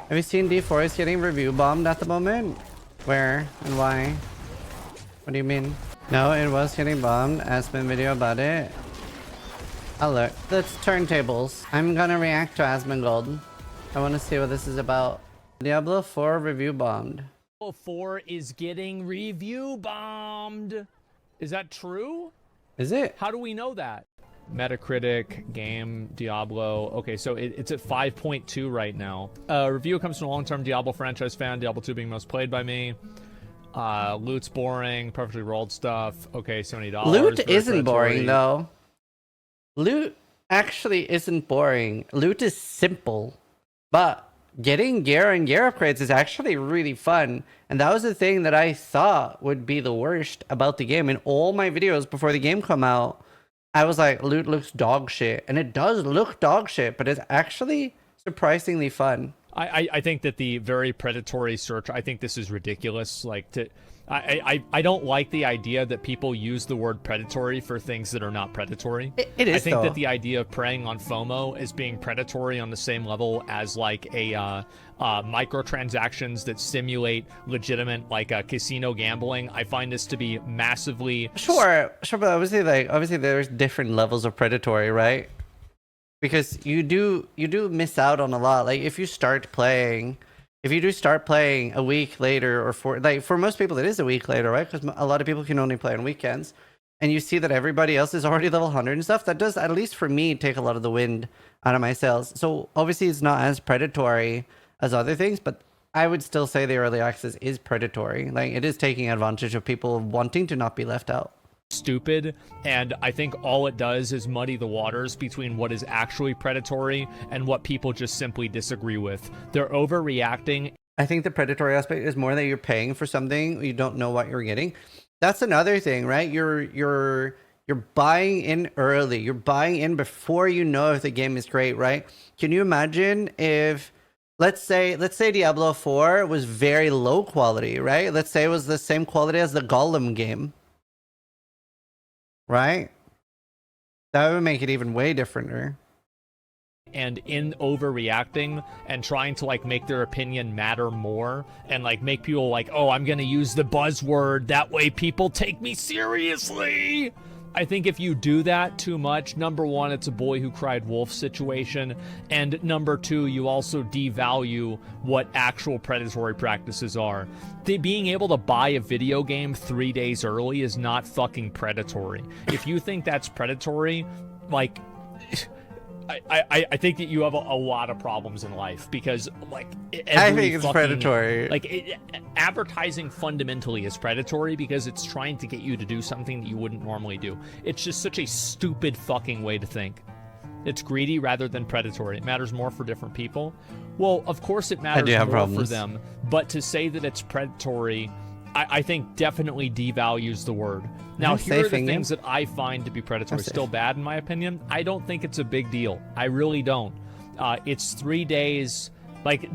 Have you seen D4 is getting review bombed at the moment? Where and why? What do you mean? No, it was getting bombed. Asmon video about it. Oh look, let's turntables. I'm gonna react to Asmongold. I want to see what this is about. Diablo 4 review bombed. Diablo 4 is getting review bombed. Is that true? Is it? How do we know that? Metacritic, game, Diablo. Okay, so it's at 5.2 right now. Review comes from a long-term Diablo franchise fan, Diablo 2 being most played by me. Loot's boring, perfectly rolled stuff. Okay, $70. Loot isn't boring though. Loot actually isn't boring. Loot is simple. But getting gear and gear upgrades is actually really fun. And that was the thing that I thought would be the worst about the game. In all my videos before the game come out, I was like, loot looks dog shit. And it does look dog shit, but it's actually surprisingly fun. I think that the very predatory search, I think this is ridiculous. Like, I don't like the idea that people use the word predatory for things that are not predatory. It is, I think though. that the idea of preying on FOMO is being predatory on the same level as like a microtransactions that simulate legitimate like casino gambling. I find this to be massively sure, but obviously there's different levels of predatory, right? Because you do miss out on a lot. Like if you do start playing a week later, or for most people it is a week later, right? Because a lot of people can only play on weekends, and you see that everybody else is already level 100 and stuff. That does, at least for me, take a lot of the wind out of my sails. So obviously it's not as predatory as other things, but I would still say the early access is predatory. Like it is taking advantage of people wanting to not be left out. Stupid, and I think all it does is muddy the waters between what is actually predatory and what people just simply disagree with. They're overreacting. I think the predatory aspect is more that you're paying for something, you don't know what you're getting. That's another thing, right? You're buying in early. You're buying in before you know if the game is great, right? Can you imagine if let's say Diablo 4 was very low quality, right? Let's say it was the same quality as the Golem game. Right? That would make it even way differenter. And in overreacting and trying to like make their opinion matter more and like make people like, oh, I'm gonna use the buzzword, that way people take me seriously. I think if you do that too much, number one, it's a boy who cried wolf situation, and number two, you also devalue what actual predatory practices are. Being able to buy a video game 3 days early is not fucking predatory. If you think that's predatory, like, I think that you have a lot of problems in life, because like I think it's predatory. Like advertising fundamentally is predatory because it's trying to get you to do something that you wouldn't normally do. It's just such a stupid fucking way to think. It's greedy rather than predatory. It matters more for different people. Well, of course it matters more for them, but to say that it's predatory, I think definitely devalues the word. Now, here are the things that I find to be predatory. Still bad, in my opinion. I don't think it's a big deal. I really don't. It's 3 days. Like,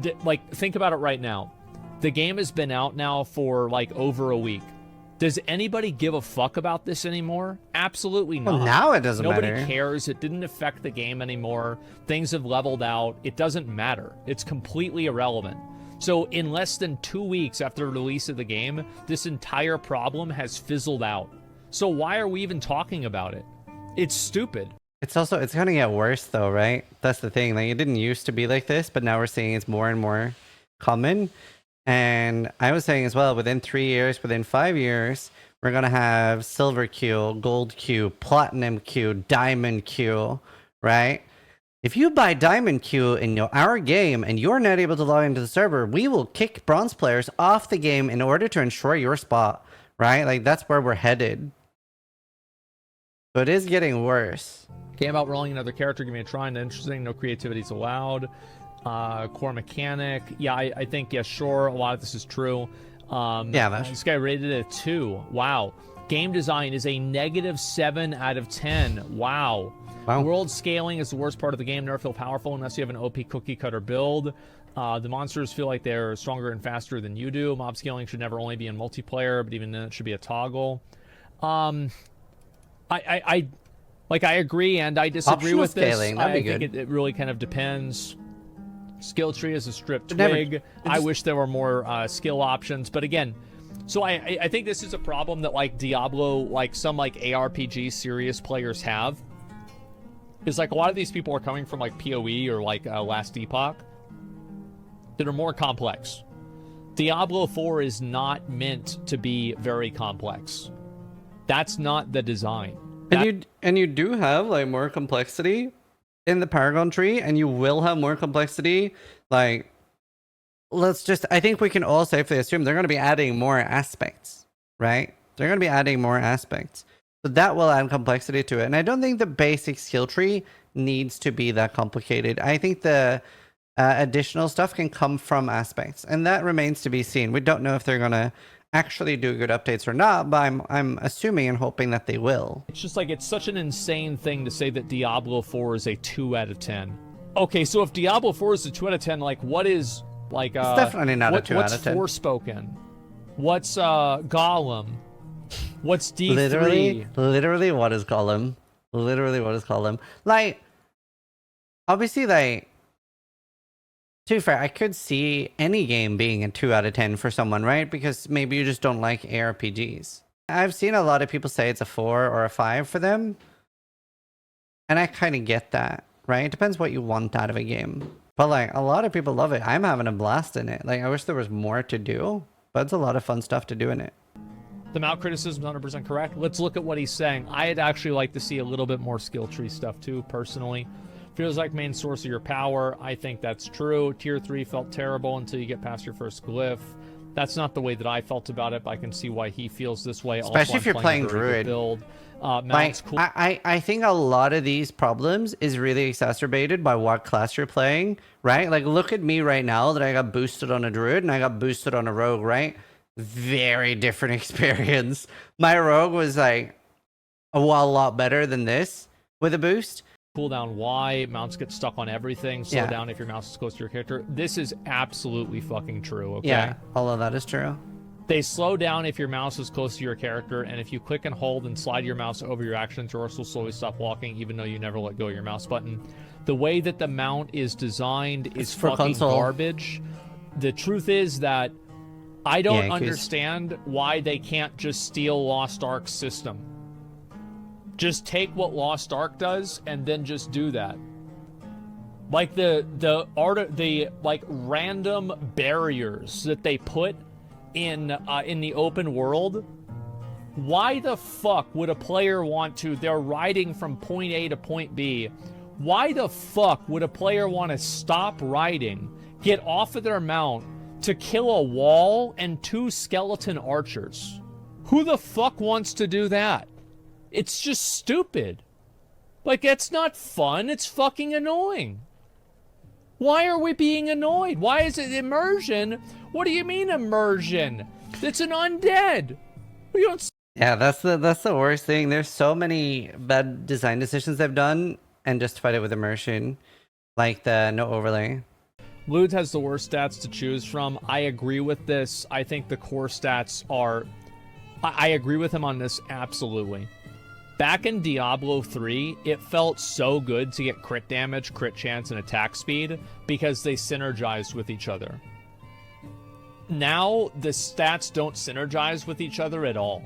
think about it right now. The game has been out now for, like, over a week. Does anybody give a fuck about this anymore? Absolutely not. Well, now it doesn't matter. Nobody cares. It didn't affect the game anymore. Things have leveled out. It doesn't matter. It's completely irrelevant. So in less than 2 weeks after the release of the game, this entire problem has fizzled out. So why are we even talking about it? It's stupid. It's gonna get worse though, right? That's the thing. Like it didn't used to be like this, but now we're seeing it's more and more common. And I was saying as well, within 3 years, within 5 years, we're gonna have silver queue, gold queue, platinum queue, diamond queue, right? If you buy Diamond Q in our game and you're not able to log into the server, we will kick bronze players off the game in order to ensure your spot, right? Like, that's where we're headed. So it is getting worse. Game about rolling another character, give me a try, and interesting, no creativity's allowed. Core mechanic, yeah, I think, yeah, sure, a lot of this is true. Yeah, this guy rated it a 2. Wow. Game design is a -7 out of 10. Wow. World scaling is the worst part of the game. Never feel powerful unless you have an OP cookie cutter build. The monsters feel like they're stronger and faster than you do. Mob scaling should never only be in multiplayer, but even then it should be a toggle. I agree and I disagree with this. Scaling, that'd be I think good. it really kind of depends. Skill tree is a stripped It never- twig. it I just- wish there were more skill options, but again, so I think this is a problem that like Diablo, like some like ARPG serious players have. Is like a lot of these people are coming from like PoE or like Last Epoch that are more complex. Diablo 4 is not meant to be very complex. That's not the design. And you do have like more complexity in the Paragon tree, and you will have more complexity. Like, I think we can all safely assume they're going to be adding more aspects, right? They're going to be adding more aspects. So that will add complexity to it. And I don't think the basic skill tree needs to be that complicated. I think the additional stuff can come from aspects, and that remains to be seen. We don't know if they're going to actually do good updates or not, but I'm assuming and hoping that they will. It's just like, it's such an insane thing to say that Diablo 4 is a 2 out of 10. Okay, so if Diablo 4 is a 2 out of 10, like what is like It's definitely not a 2 out of 10. What's Forspoken? What's Gollum? What's D3? Literally what is Gollum? Literally what is Gollum? Like, obviously, like, to be fair, I could see any game being a 2 out of 10 for someone, right? Because maybe you just don't like ARPGs. I've seen a lot of people say it's a 4 or a 5 for them. And I kind of get that, right? It depends what you want out of a game. But like, a lot of people love it. I'm having a blast in it. Like, I wish there was more to do, but it's a lot of fun stuff to do in it. The Mount criticism is 100% correct. Let's look at what he's saying. I'd actually like to see a little bit more skill tree stuff too, personally. Feels like main source of your power. I think that's true. Tier 3 felt terrible until you get past your first glyph. That's not the way that I felt about it, but I can see why he feels this way. Especially if you're playing Druid. Build. Like, cool. I think a lot of these problems is really exacerbated by what class you're playing, right? Like, look at me right now that I got boosted on a Druid and I got boosted on a Rogue, right? Very different experience. My Rogue was like a lot better than this with a boost. Cooldown Y, mounts get stuck on everything, slow down if your mouse is close to your character. This is absolutely fucking true, okay? Yeah, all of that is true. They slow down if your mouse is close to your character, and if you click and hold and slide your mouse over your action, yours will slowly stop walking, even though you never let go of your mouse button. The way that the mount is designed is fucking console. Garbage. The truth is that I don't understand why they can't just steal Lost Ark's system. Just take what Lost Ark does and then just do that. Like the like random barriers that they put in the open world. Why the fuck would a player want to? They're riding from point A to point B. Why the fuck would a player want to stop riding, get off of their mount to kill a wall and 2 skeleton archers? Who the fuck wants to do that? It's just stupid. Like, it's not fun. It's fucking annoying. Why are we being annoyed? Why is it immersion? What do you mean immersion? It's an undead. We don't. Yeah, that's the worst thing. There's so many bad design decisions they've done and justified it with immersion, like the no overlay. Lewd has the worst stats to choose from. I agree with this. I think the core stats are. I agree with him on this, absolutely. Back in Diablo 3, it felt so good to get crit damage, crit chance, and attack speed because they synergized with each other. Now, the stats don't synergize with each other at all.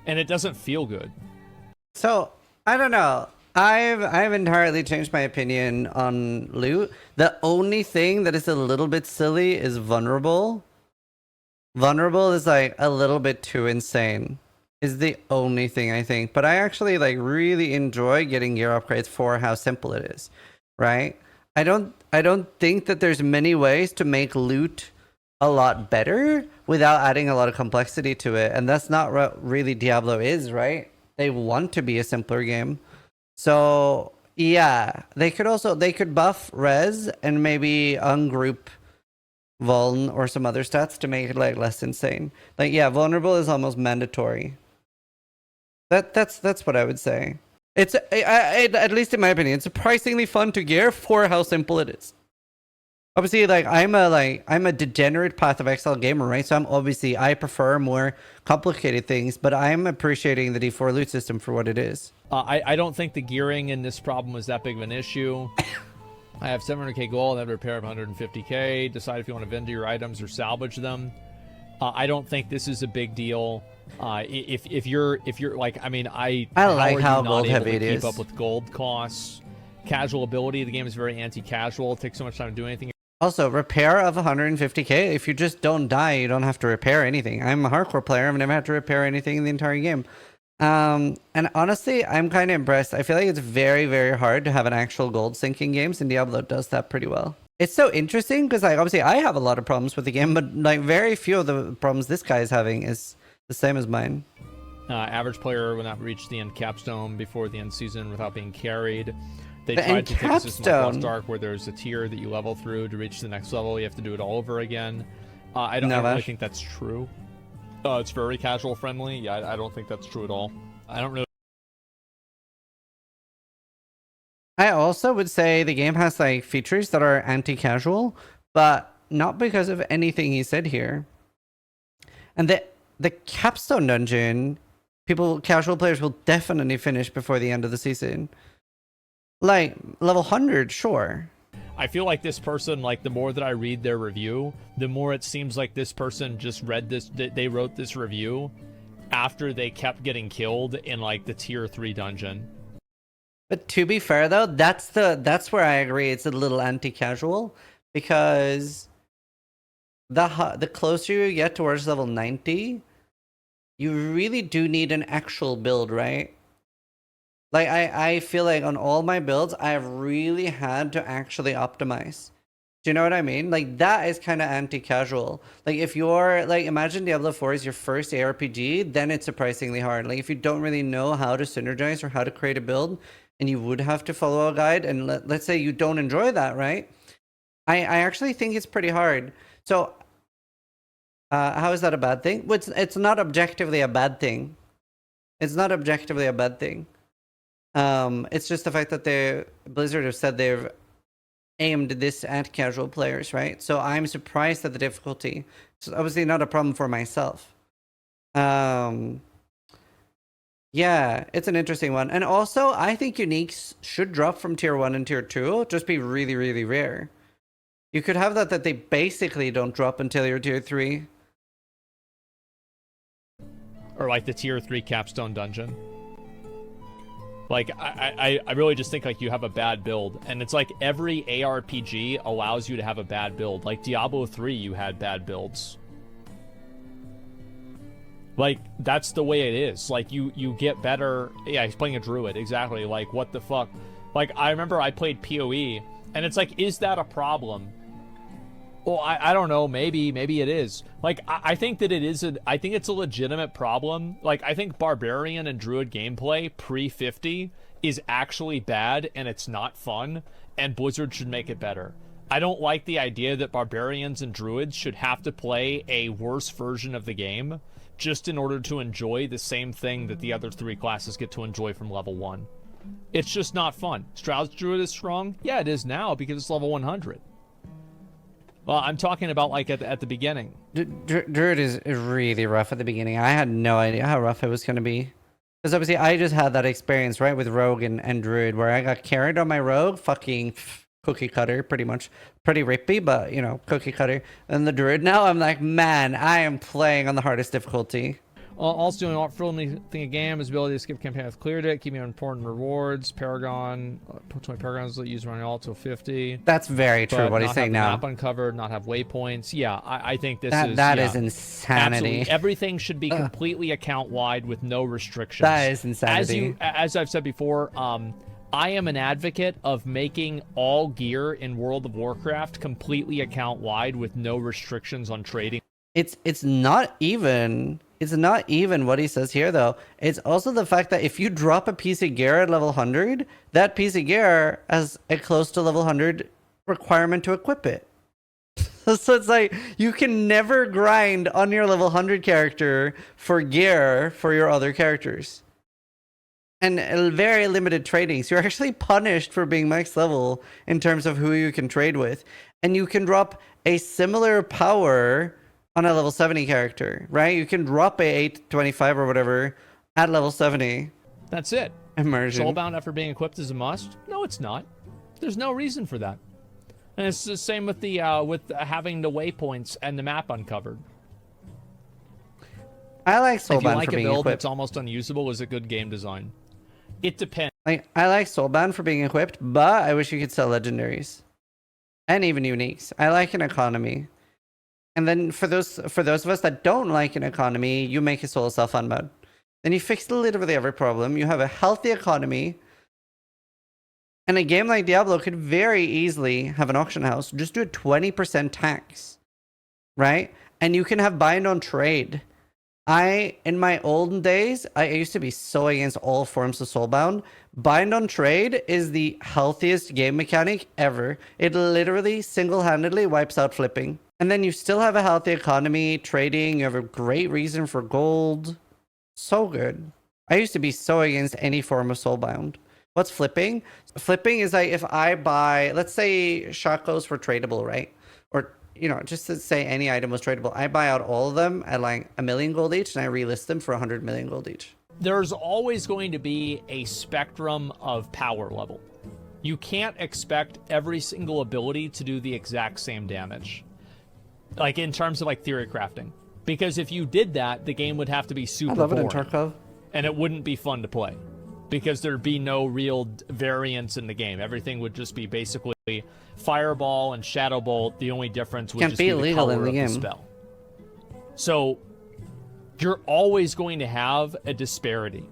And it doesn't feel good. So, I don't know. I've entirely changed my opinion on loot. The only thing that is a little bit silly is vulnerable. Vulnerable is like a little bit too insane. Is the only thing I think, but I actually like really enjoy getting gear upgrades for how simple it is, right? I don't think that there's many ways to make loot a lot better without adding a lot of complexity to it, and that's not what really Diablo is, right? They want to be a simpler game, so yeah, they could buff res and maybe ungroup vuln or some other stats to make it like less insane. Like, yeah, vulnerable is almost mandatory. That's what I would say. It's at least in my opinion, it's surprisingly fun to gear for how simple it is. Obviously, like I'm a degenerate Path of Exile gamer, right? So I prefer more complicated things, but I'm appreciating the D4 loot system for what it is. I don't think the gearing in this problem was that big of an issue. I have 700k gold. I have a repair of 150k. Decide if you want to vendor your items or salvage them. I don't think this is a big deal. If you're like, I mean, I how like are how you not gold able heavy to it keep is. up with gold costs? Casual ability. The game is very anti-casual. It takes so much time to do anything. Also, repair of 150k. If you just don't die, you don't have to repair anything. I'm a hardcore player. I've never had to repair anything in the entire game. And honestly, I'm kind of impressed. I feel like it's very, very hard to have an actual gold sink in games, and Diablo does that pretty well. It's so interesting because, like, obviously I have a lot of problems with the game, but like very few of the problems this guy is having is the same as mine. Average player will not reach the end capstone before the end season without being carried. They The tried end to take a system like capstone. Lost Ark where there's a tier that you level through to reach the next level. You have to do it all over again. I don't really think that's true. It's very casual friendly. Yeah, I don't think that's true at all. I don't really. I also would say the game has like features that are anti-casual, but not because of anything he said here. And the capstone dungeon, casual players will definitely finish before the end of the season. Like level 100, sure. I feel like this person, like the more that I read their review, the more it seems like this person just read this. They wrote this review after they kept getting killed in like the tier 3 dungeon. But to be fair though, that's where I agree. It's a little anti-casual because the closer you get towards level 90, you really do need an actual build, right? Like I feel like on all my builds, I've really had to actually optimize. Do you know what I mean? Like that is kind of anti-casual. Like if you're like, imagine Diablo 4 is your first ARPG, then it's surprisingly hard. Like if you don't really know how to synergize or how to create a build, and you would have to follow a guide, and let's say you don't enjoy that, right? I actually think it's pretty hard. So how is that a bad thing? Well, it's not objectively a bad thing. It's not objectively a bad thing. It's just the fact that Blizzard have said they've aimed this at casual players, right? So I'm surprised at the difficulty. It's obviously not a problem for myself. Yeah, it's an interesting one. And also, I think uniques should drop from tier 1 and tier 2, just be really, really rare. You could have that they basically don't drop until you're tier 3. Or like the tier 3 capstone dungeon. Like, I really just think, like, you have a bad build. And it's like every ARPG allows you to have a bad build. Like, Diablo 3, you had bad builds. Like, that's the way it is. Like, you get better. Yeah, he's playing a druid. Exactly. Like, what the fuck? Like, I remember I played PoE, and it's like, is that a problem? Well, I don't know. Maybe it is. Like, I think that it is. I think it's a legitimate problem. Like, I think Barbarian and Druid gameplay pre-50 is actually bad, and it's not fun, and Blizzard should make it better. I don't like the idea that Barbarians and Druids should have to play a worse version of the game just in order to enjoy the same thing that the other 3 classes get to enjoy from level 1. It's just not fun. Strauss Druid is strong? Yeah, it is now because it's level 100. Well, I'm talking about like at the beginning. Druid is really rough at the beginning. I had no idea how rough it was going to be. Because obviously I just had that experience, right, with Rogue and Druid, where I got carried on my Rogue, fucking cookie cutter, pretty much. Pretty rippy, but, you know, cookie cutter. And the Druid now, I'm like, man, I am playing on the hardest difficulty. Also doing all for anything a game is ability to skip campaign with cleared it, keeping important rewards. Paragon, 20 paragons that use running all till 50. That's very true. What he's saying now. Map uncovered, not have waypoints. Yeah, I think this that is insanity. Absolutely. Everything should be completely account wide with no restrictions. That is insanity. As I've said before, I am an advocate of making all gear in World of Warcraft completely account wide with no restrictions on trading. It's not even what he says here though. It's also the fact that if you drop a piece of gear at level 100, that piece of gear has a close to level 100 requirement to equip it. So it's like you can never grind on your level 100 character for gear for your other characters. And very limited trading. So you're actually punished for being max level in terms of who you can trade with. And you can drop a similar power on a level 70 character, right? You can drop a 825 or whatever at level 70. That's it. Immersion. Soulbound after being equipped is a must? No, it's not. There's no reason for that. And it's the same with the having the waypoints and the map uncovered. I like If you Soulbound like for a being build equipped. that's almost unusable, is it good game design? It depends. Like, I like Soulbound for being equipped, but I wish you could sell legendaries and even uniques. I like an economy. And then for those of us that don't like an economy, you make a soul self fun mode. Then you fix literally every problem. You have a healthy economy. And a game like Diablo could very easily have an auction house. Just do a 20% tax, right? And you can have bind on trade. In my olden days, I used to be so against all forms of Soulbound. Bind on trade is the healthiest game mechanic ever. It literally single-handedly wipes out flipping. And then you still have a healthy economy, trading, you have a great reason for gold. So good. I used to be so against any form of Soulbound. What's flipping? Flipping is like if I buy, let's say shotguns were tradable, right? Or, just to say any item was tradable. I buy out all of them at like 1 million gold each and I relist them for 100 million gold each. There's always going to be a spectrum of power level. You can't expect every single ability to do the exact same damage. Like in terms of like theory crafting. Because if you did that, the game would have to be super I love boring. it in Tarkov. And it wouldn't be fun to play. Because there'd be no real variance in the game. Everything would just be basically Fireball and Shadow Bolt. The only difference would Can't just be be the illegal color in the of game. the spell. So you're always going to have a disparity.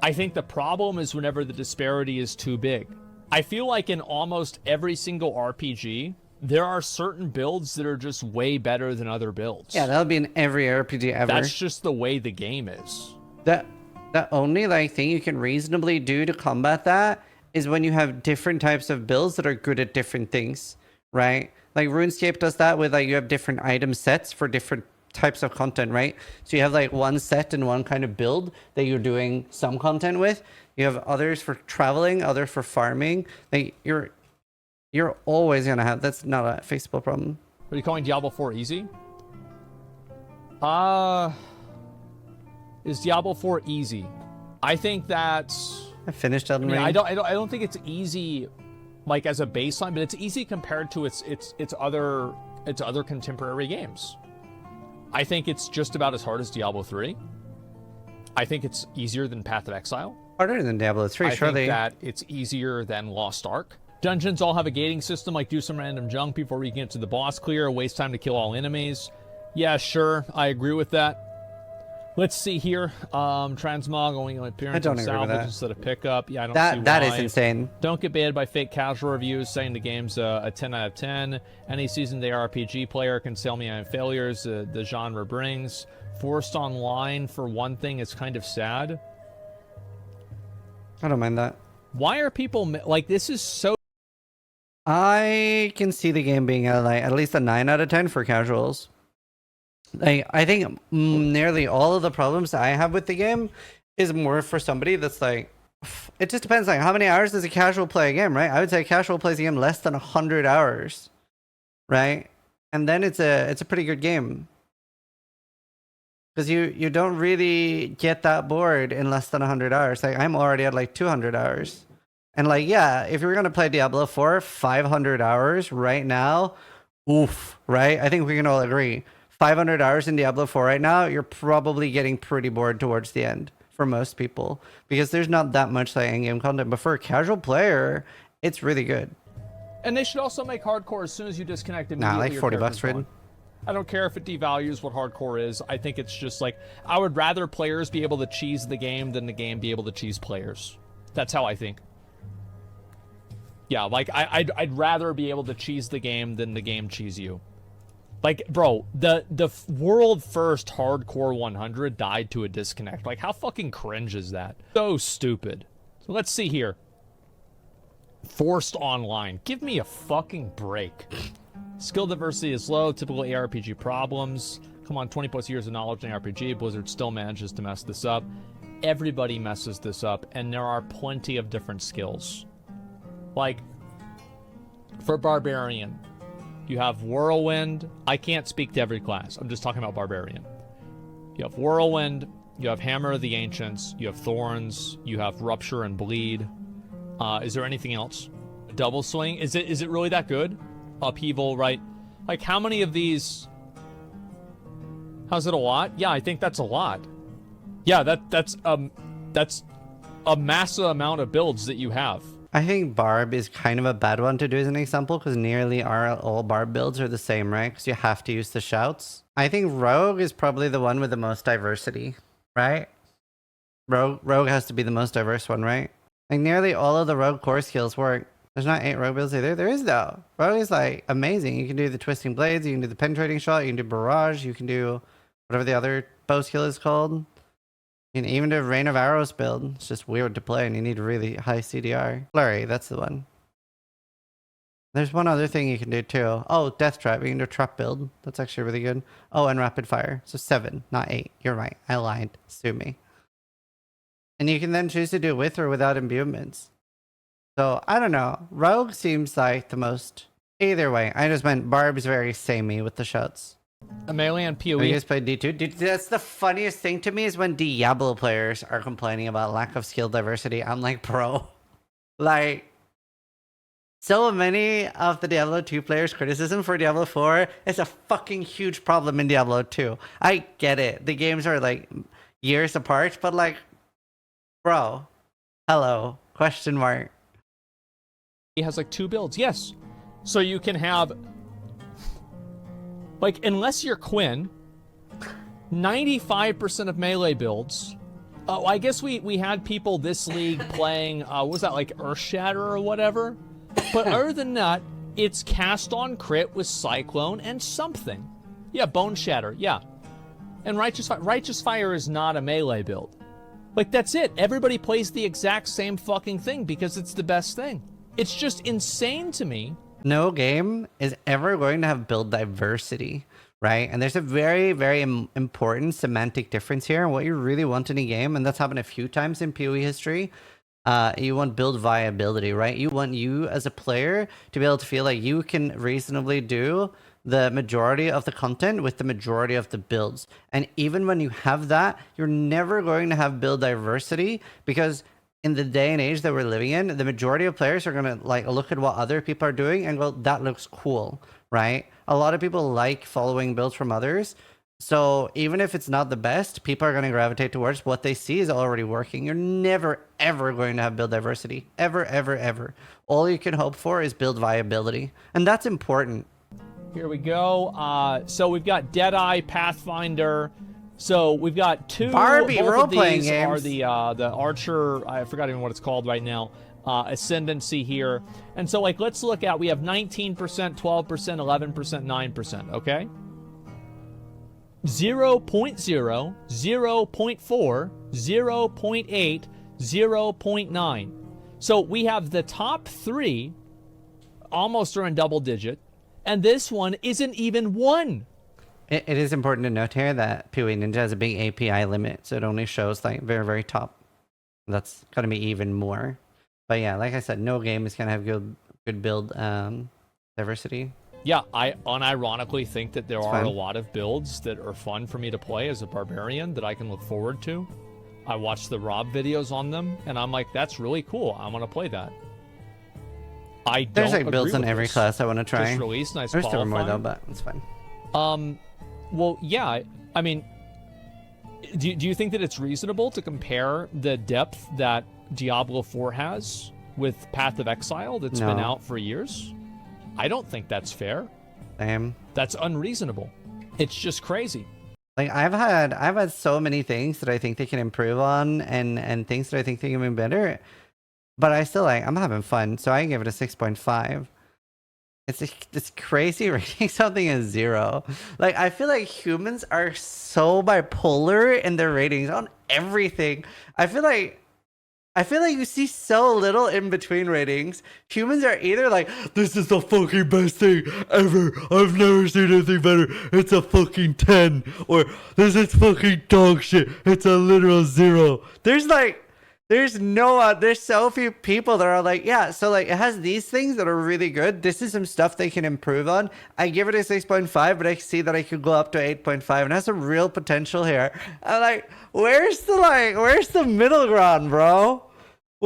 I think the problem is whenever the disparity is too big. I feel like in almost every single RPG, there are certain builds that are just way better than other builds. Yeah, that'll be in every RPG ever. That's just the way the game is. The only thing you can reasonably do to combat that is when you have different types of builds that are good at different things, right? Like RuneScape does that with you have different item sets for different types of content, right? So you have one set and one kind of build that you're doing some content with. You have others for traveling, others for farming. You're always gonna have. That's not a fixable problem. Are you calling Diablo 4 easy? Is Diablo 4 easy? I think that's... I finished Elden Ring. I don't think it's easy, like as a baseline, but it's easy compared to its other contemporary games. I think it's just about as hard as Diablo 3. I think it's easier than Path of Exile. Harder than Diablo 3, surely. I think that it's easier than Lost Ark. Dungeons all have a gating system, like do some random junk before you get to the boss clear, waste time to kill all enemies. Yeah, sure, I agree with that. Let's see here. Transmog only appearance in salvage instead of pickup. Yeah, I don't see why. That is insane. Don't get baited by fake casual reviews saying the game's a 10 out of 10. Any seasoned RPG player can tell me on failures the genre brings. Forced online, for one thing, is kind of sad. I don't mind that. Why are people... this is so... I can see the game being at least a 9 out of 10 for casuals. I think nearly all of the problems I have with the game is more for somebody that's it just depends how many hours does a casual play a game, right? I would say a casual plays a game less than 100 hours, right? And then it's a pretty good game. Because you don't really get that bored in less than 100 hours. I'm already at 200 hours. And yeah, if you're going to play Diablo 4, 500 hours right now, oof, right? I think we can all agree. 500 hours in Diablo 4 right now, you're probably getting pretty bored towards the end for most people because there's not that much endgame content. But for a casual player, it's really good. And they should also make hardcore as soon as you disconnect immediately. Nah, $40 for it. I don't care if it devalues what hardcore is. I think it's just I would rather players be able to cheese the game than the game be able to cheese players. That's how I think. Yeah, I'd rather be able to cheese the game than the game cheese you. Bro, the world first hardcore 100 died to a disconnect. How fucking cringe is that? So stupid. So let's see here. Forced online. Give me a fucking break. Skill diversity is low. Typical ARPG problems. Come on, 20 plus years of knowledge in RPG. Blizzard still manages to mess this up. Everybody messes this up, and there are plenty of different skills. For Barbarian, you have Whirlwind. I can't speak to every class. I'm just talking about Barbarian. You have Whirlwind. You have Hammer of the Ancients. You have Thorns. You have Rupture and Bleed. Is there anything else? Double swing. Is it really that good? Upheaval, right? Like, how many of these? How's it a lot? Yeah, I think that's a lot. Yeah, that's a massive amount of builds that you have. I think Barb is kind of a bad one to do as an example because nearly all Barb builds are the same, right? Because you have to use the shouts. I think Rogue is probably the one with the most diversity, right? Rogue has to be the most diverse one, right? Like nearly all of the Rogue core skills work. There's not 8 Rogue builds either. There is though. Rogue is like amazing. You can do the twisting blades, you can do the penetrating shot, you can do barrage, you can do whatever the other bow skill is called. You can even do Rain of Arrows build. It's just weird to play and you need really high CDR. Flurry, that's the one. There's one other thing you can do too. Oh, Death Trap. You can do a trap build. That's actually really good. Oh, and Rapid Fire. So 7, not 8. You're right. I lied. Sue me. And you can then choose to do it with or without imbuements. So, I don't know. Rogue seems like the most... Either way, I just meant Barb's very samey with the shots. A melee and PoE. You guys played D2? Dude, that's the funniest thing to me is when Diablo players are complaining about lack of skill diversity. I'm like, bro. Like... So many of the Diablo 2 players' criticism for Diablo 4 is a fucking huge problem in Diablo 2. I get it. The games are like years apart, but like, bro, hello, question mark. He has like 2 builds, yes. So you can have, like, unless you're Quinn, 95% of melee builds. Oh, I guess we had people this league playing, what was that, like Earthshatter or whatever? But other than that, it's cast on crit with Cyclone and something. Yeah, Bone Shatter, yeah. And Righteous Fire is not a melee build. Like, that's it. Everybody plays the exact same fucking thing because it's the best thing. It's just insane to me. No game is ever going to have build diversity, right? And there's a very, very important semantic difference here. And what you really want in a game, and that's happened a few times in PoE history, you want build viability, right? You want you as a player to be able to feel like you can reasonably do the majority of the content with the majority of the builds. And even when you have that, you're never going to have build diversity because in the day and age that we're living in, the majority of players are going to like look at what other people are doing and go, that looks cool, right? A lot of people like following builds from others. So even if it's not the best, people are going to gravitate towards what they see is already working. You're never, ever going to have build diversity. Ever, ever, ever. All you can hope for is build viability. And that's important. Here we go. So we've got Deadeye, Pathfinder. So we've got 2. Barbie both role-playing of these games. are the Archer, I forgot even what it's called right now, Ascendancy here. And so, like, let's look at, we have 19%, 12%, 11%, 9%, okay? 0.0, 0.4, 0.8, 0.9. So we have the top 3 almost are in double digit, and this one isn't even 1. It is important to note here that PoE Ninja has a big API limit, so it only shows like very, very top. That's gonna be even more. But yeah, like I said, no game is gonna have good build diversity. Yeah, I unironically think that there It's are fine. a lot of builds that are fun for me to play as a barbarian that I can look forward to. I watch the Rob videos on them, and I'm like, that's really cool. I want to play that. There's like builds in every class I want to try. Just release, nice There's still more qualifying. though, but it's fine. Well, yeah, I mean, do you think that it's reasonable to compare the depth that Diablo 4 has with Path of Exile that's been No. out for years? I don't think that's fair. Same. That's unreasonable. It's just crazy. Like I've had so many things that I think they can improve on and things that I think they can be better. But I still I'm having fun, so I give it a 6.5. It's crazy rating something as 0. Like I feel like humans are so bipolar in their ratings on everything. I feel like you see so little in between ratings. Humans are either like, this is the fucking best thing ever. I've never seen anything better. It's a fucking 10. Or this is fucking dog shit. It's a literal 0. There's so few people that are like, yeah, so like it has these things that are really good. This is some stuff they can improve on. I give it a 6.5, but I see that I could go up to 8.5 and it has some real potential here. I'm like, where's the middle ground, bro?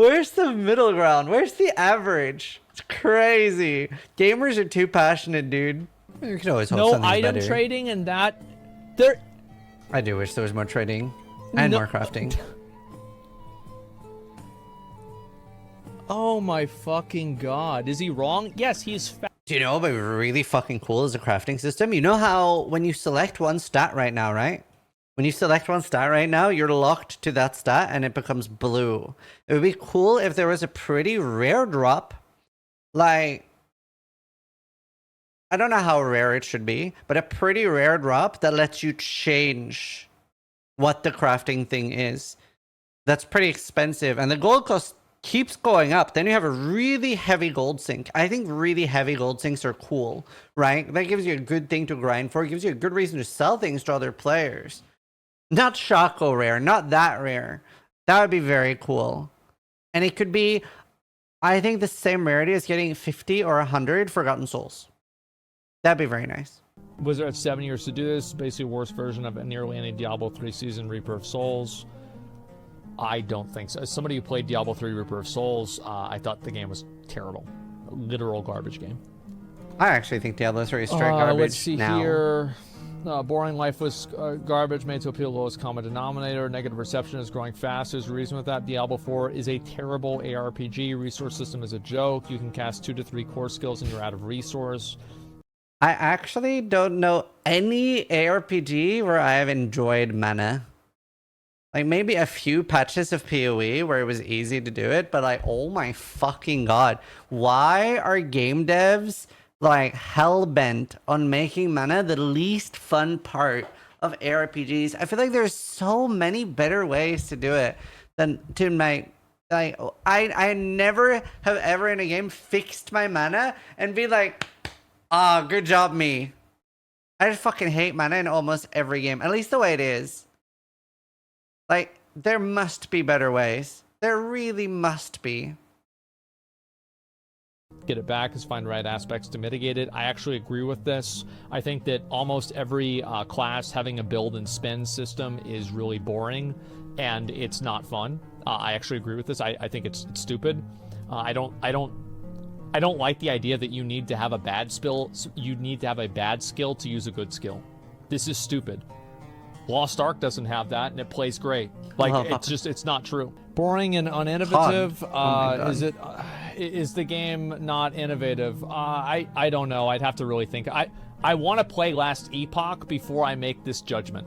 Where's the middle ground? Where's the average? It's crazy. Gamers are too passionate, dude. You can always hope No something's item better. trading and that. There. I do wish there was more trading and No- more crafting. Oh my fucking god. Is he wrong? Yes, he's fat. Do you know what would be really fucking cool is a crafting system? You know how when you select one stat right now, right? When you select one stat right now, you're locked to that stat and it becomes blue. It would be cool if there was a pretty rare drop. Like, I don't know how rare it should be, but a pretty rare drop that lets you change what the crafting thing is. That's pretty expensive. And the gold cost keeps going up. Then you have a really heavy gold sink. I think really heavy gold sinks are cool, right? That gives you a good thing to grind for. It gives you a good reason to sell things to other players. Not Shaco rare, not that rare. That would be very cool. And it could be, I think, the same rarity as getting 50 or 100 Forgotten Souls. That'd be very nice. Wizard had 7 years to do this. Basically, worst version of nearly any Diablo 3 season, Reaper of Souls. I don't think so. As somebody who played Diablo 3 Reaper of Souls, I thought the game was terrible. A literal garbage game. I actually think Diablo 3 is straight garbage. Let's see now. here. Boring life was garbage, made to appeal to lowest common denominator. Negative reception is growing fast. There's a reason with that. Diablo 4 is a terrible ARPG. Resource system is a joke. You can cast 2 to 3 core skills and you're out of resource. I actually don't know any ARPG where I have enjoyed mana. Like, maybe a few patches of PoE where it was easy to do it, but like, oh my fucking god. Why are game devs like hell-bent on making mana the least fun part of ARPGs? I feel like there's so many better ways to do it than to make. Like, I never have ever in a game fixed my mana and be like, ah, good job, me. I just fucking hate mana in almost every game, at least the way it is. Like, there must be better ways. There really must be. Get it back is find the right aspects to mitigate it. I actually agree with this. I think that almost every class having a build and spend system is really boring and it's not fun. I actually agree with this. I think it's stupid. I don't like the idea that you need to have a bad skill. You need to have a bad skill to use a good skill. This is stupid. Lost Ark doesn't have that, and it plays great. Like, it's not true. Boring and uninnovative. Is the game not innovative? I don't know. I'd have to really think. I want to play Last Epoch before I make this judgment.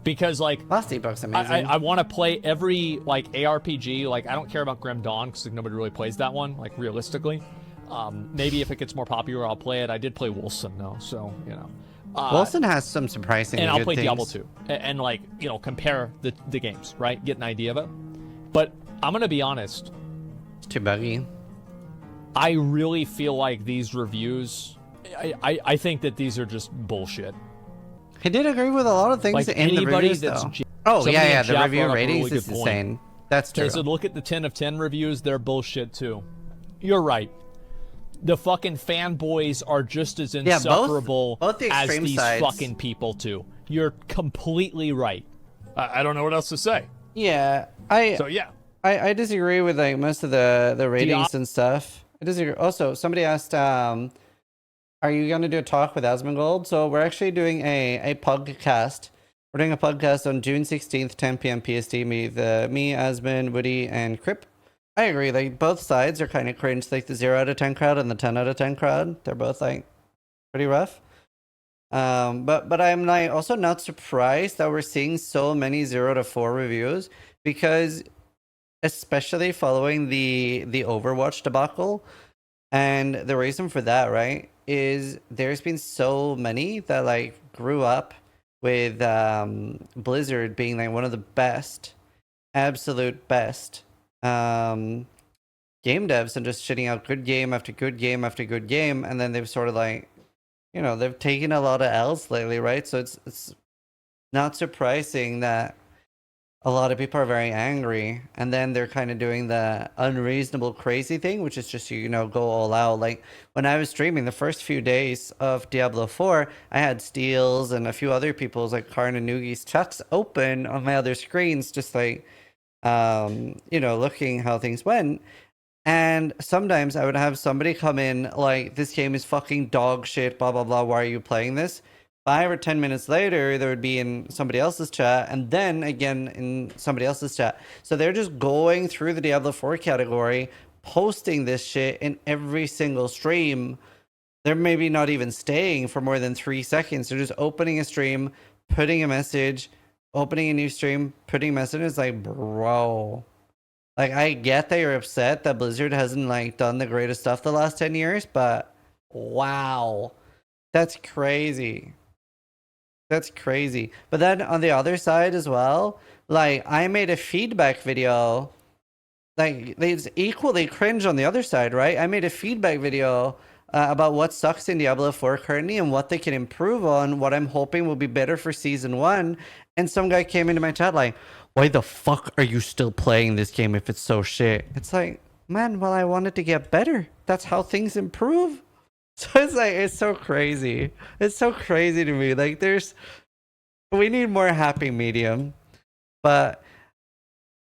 Because, like, Last Epoch's amazing. I want to play every, like, ARPG. Like, I don't care about Grim Dawn, because nobody really plays that one, like, realistically. Maybe if it gets more popular, I'll play it. I did play Wilson, though, so, you know. Wilson has some surprising and I'll play things. Diablo 2 and like, you know, compare the games, right? Get an idea of it. But I'm gonna be honest, It's too buggy. I really feel like these reviews, I think that these are just bullshit. He did agree with a lot of things Like, in the anybody reviews, that's though. Oh, yeah, in the chat review brought up a ratings really is good point. insane. That's true. Okay, so look at the 10 of 10 reviews, they're bullshit too. You're right. The fucking fanboys are just as insufferable both the as extreme these sides. fucking people too. You're completely right. I don't know what else to say. Yeah, I disagree with like most of the ratings and stuff. I disagree. Also, somebody asked, are you going to do a talk with Asmongold? So we're actually doing a podcast. We're doing a podcast on June 16th, 10 p.m. PST. Me, Asmon, Woody, and Crip. I agree. Like, both sides are kind of cringe. Like the 0 out of 10 crowd and the 10 out of 10 crowd. They're both like pretty rough. But I'm like also not surprised that we're seeing so many 0 to 4 reviews, because especially following the Overwatch debacle, and the reason for that, right, is there's been so many that like grew up with Blizzard being like one of the best, absolute best game devs, and just shitting out good game after good game after good game, and then they've sort of like, you know, they've taken a lot of L's lately, right? So it's not surprising that a lot of people are very angry, and then they're kind of doing the unreasonable crazy thing, which is just, you know, go all out. Like when I was streaming the first few days of Diablo 4, I had Steele's and a few other people's like Karn and Nugi's chats open on my other screens, just like you know, looking how things went. And sometimes I would have somebody come in like, this game is fucking dog shit, blah, blah, blah. Why are you playing this? 5 or 10 minutes later, there would be in somebody else's chat, and then again in somebody else's chat. So they're just going through the Diablo 4 category, posting this shit in every single stream. They're maybe not even staying for more than 3 seconds. They're just opening a stream, putting a message, opening a new stream, putting messages. Like, bro. Like, I get that you're upset that Blizzard hasn't like done the greatest stuff the last 10 years, but wow. That's crazy. That's crazy. But then on the other side as well, like I made a feedback video. Like it's equally cringe on the other side, right? I made a feedback video about what sucks in Diablo 4 currently and what they can improve on, what I'm hoping will be better for season 1. And some guy came into my chat like, why the fuck are you still playing this game if it's so shit? It's like, man, well, I wanted to get better. That's how things improve. So it's like, it's so crazy. It's so crazy to me. Like, we need more happy medium. But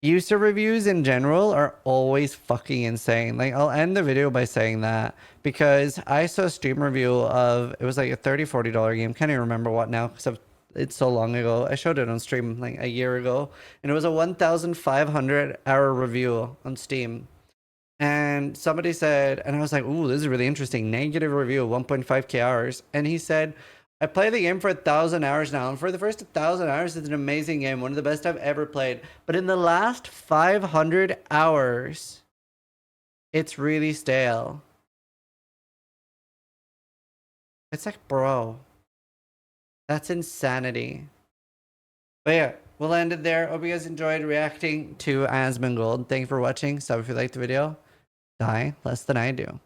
user reviews in general are always fucking insane. Like, I'll end the video by saying that because I saw a stream review of, it was like a $30, $40 game. Can't even remember what now because it's so long ago. I showed it on stream like a year ago, and it was a 1,500 hour review on Steam. And somebody said, and I was like, ooh, this is really interesting. Negative review of 1.5k hours. And he said, I play the game for 1,000 hours now. And for the first 1,000 hours, it's an amazing game. One of the best I've ever played. But in the last 500 hours, it's really stale. It's like, bro, that's insanity. But yeah, we'll end it there. Hope you guys enjoyed reacting to Asmon Gold. Thank you for watching. Sub if you liked the video. Die less than I do.